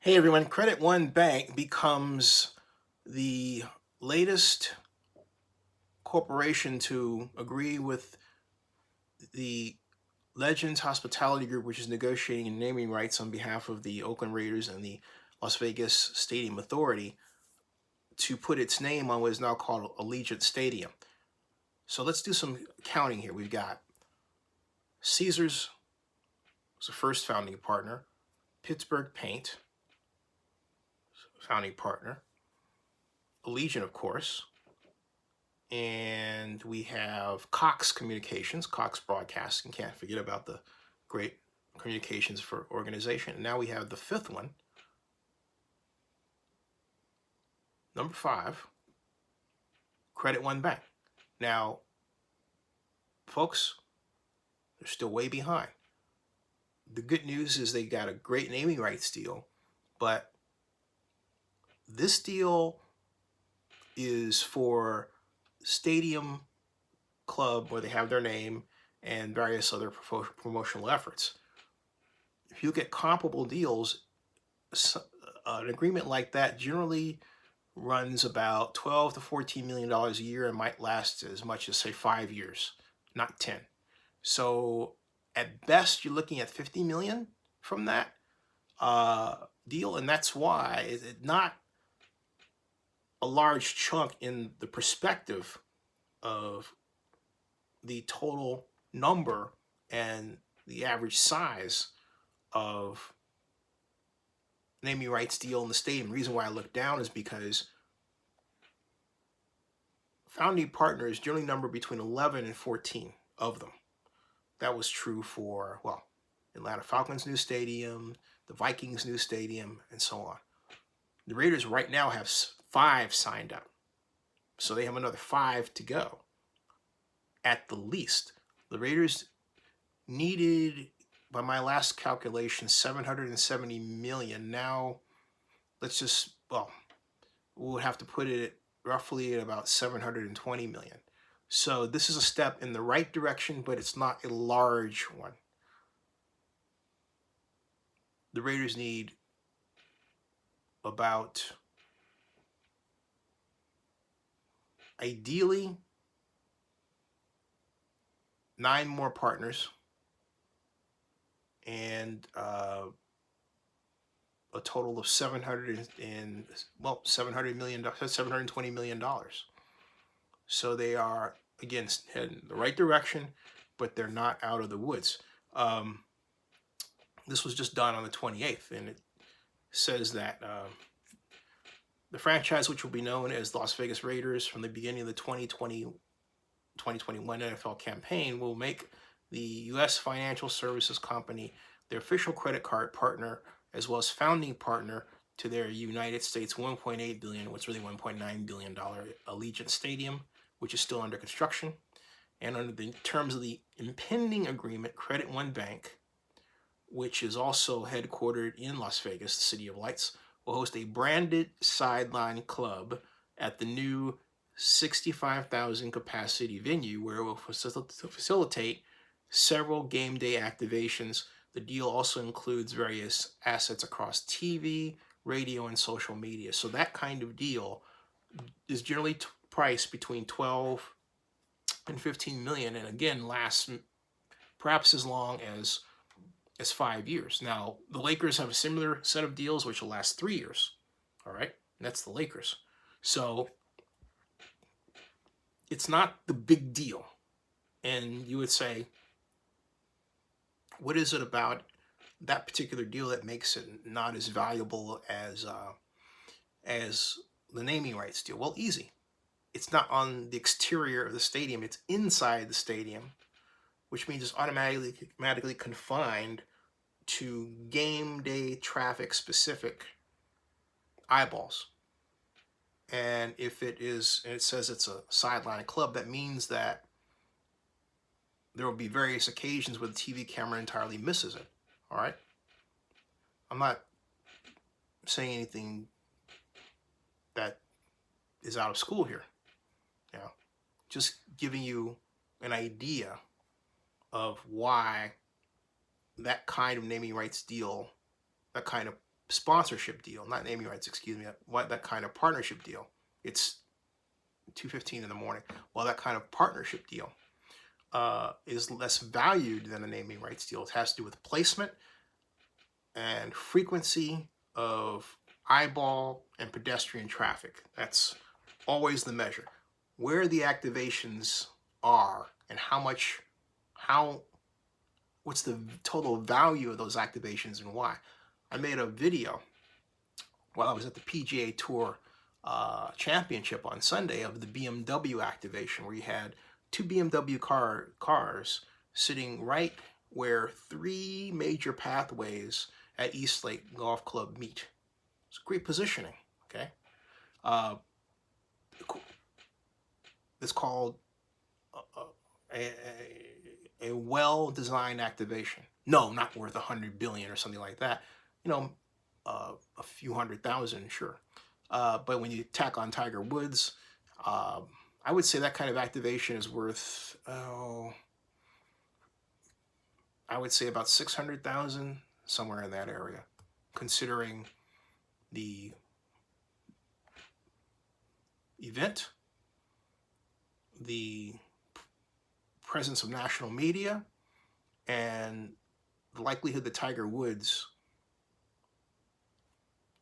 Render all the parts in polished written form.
Hey everyone, Credit One Bank becomes the latest corporation to agree with the Legends Hospitality Group, which is negotiating naming rights on behalf of the Oakland Raiders and the Las Vegas Stadium Authority to put its name on what is now called Allegiant Stadium. So let's do some counting here. We've got Caesars was the first founding partner, Pittsburgh Paint, founding partner, Allegiant, of course, and we have Cox Communications, Cox Broadcasting. Can't forget about the great communications for organization. And now we have the fifth one, number 5, Credit One Bank. Now, folks, they're still way behind. The good news is they got a great naming rights deal, but this deal is for Stadium Club where they have their name and various other promotional efforts. If you get comparable deals, an agreement like that generally runs about 12 to 14 million dollars a year and might last as much as say 5 years, not 10. So at best you're looking at 50 million from that deal, and that's why it's not a large chunk in the perspective of the total number and the average size of naming rights deal in the stadium. The reason why I look down is because founding partners generally number between 11 and 14 of them. That was true for, well, Atlanta Falcons' new stadium, the Vikings' new stadium, and so on. The Raiders right now have 5 signed up, so they have another 5 to go at the least. The Raiders needed, by my last calculation, 770 million. Now, let's just, well, we'll have to put it roughly at about 720 million. So this is a step in the right direction, but it's not a large one. The Raiders need about, ideally, 9 more partners and a total of 700 and, well, $700 million, $720 million. So they are, again, heading in the right direction, but they're not out of the woods. This was just done on the 28th, and it says that the franchise, which will be known as Las Vegas Raiders from the beginning of the 2021 NFL campaign, will make the U.S. financial services company their official credit card partner, as well as founding partner to their United States $1.8 billion, what's really $1.9 billion Allegiant Stadium, which is still under construction. And under the terms of the impending agreement, Credit One Bank, which is also headquartered in Las Vegas, the City of Lights, will host a branded sideline club at the new 65,000 capacity venue, where it will facilitate several game day activations. The deal also includes various assets across TV, radio, and social media. So that kind of deal is generally priced between 12 and 15 million, and again lasts perhaps as long as 5 years. Now, the Lakers have a similar set of deals which will last 3 years. All right, and that's the Lakers. So it's not the big deal. And you would say, what is it about that particular deal that makes it not as valuable as the naming rights deal? Well, easy. It's not on the exterior of the stadium. It's inside the stadium, which means it's automatically confined to game day traffic specific eyeballs. And if it is, and it says it's a sideline club, that means that there will be various occasions where the TV camera entirely misses it. All right. I'm not saying anything that is out of school here. You know, just giving you an idea of why that kind of naming rights deal, that kind of sponsorship deal, not naming rights, excuse me, that kind of partnership deal. It's 2:15 in the morning. Well, that kind of partnership deal is less valued than a naming rights deal. It has to do with placement and frequency of eyeball and pedestrian traffic. That's always the measure. Where the activations are and what's the total value of those activations and why. I made a video while I was at the PGA Tour Championship on Sunday of the BMW activation, where you had two BMW cars sitting right where three major pathways at Eastlake Golf Club meet. It's great positioning, okay? It's called a well-designed activation. No, not worth 100 billion or something like that. You know, a few 100,000, sure. But when you tack on Tiger Woods, I would say that kind of activation is worth, I would say about 600,000, somewhere in that area, considering the event, the presence of national media, and the likelihood that Tiger Woods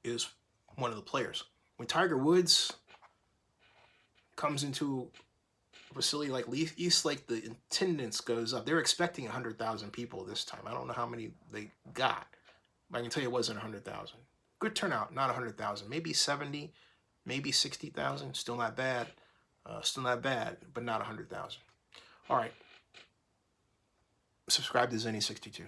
is one of the players. When Tiger Woods comes into a facility like Eastlake, the attendance goes up. They're expecting 100,000 people this time. I don't know how many they got, but I can tell you it wasn't 100,000. Good turnout, not 100,000. Maybe 70, maybe 60,000. Still not bad. Still not bad, but not 100,000. All right. Subscribe to Zenny62.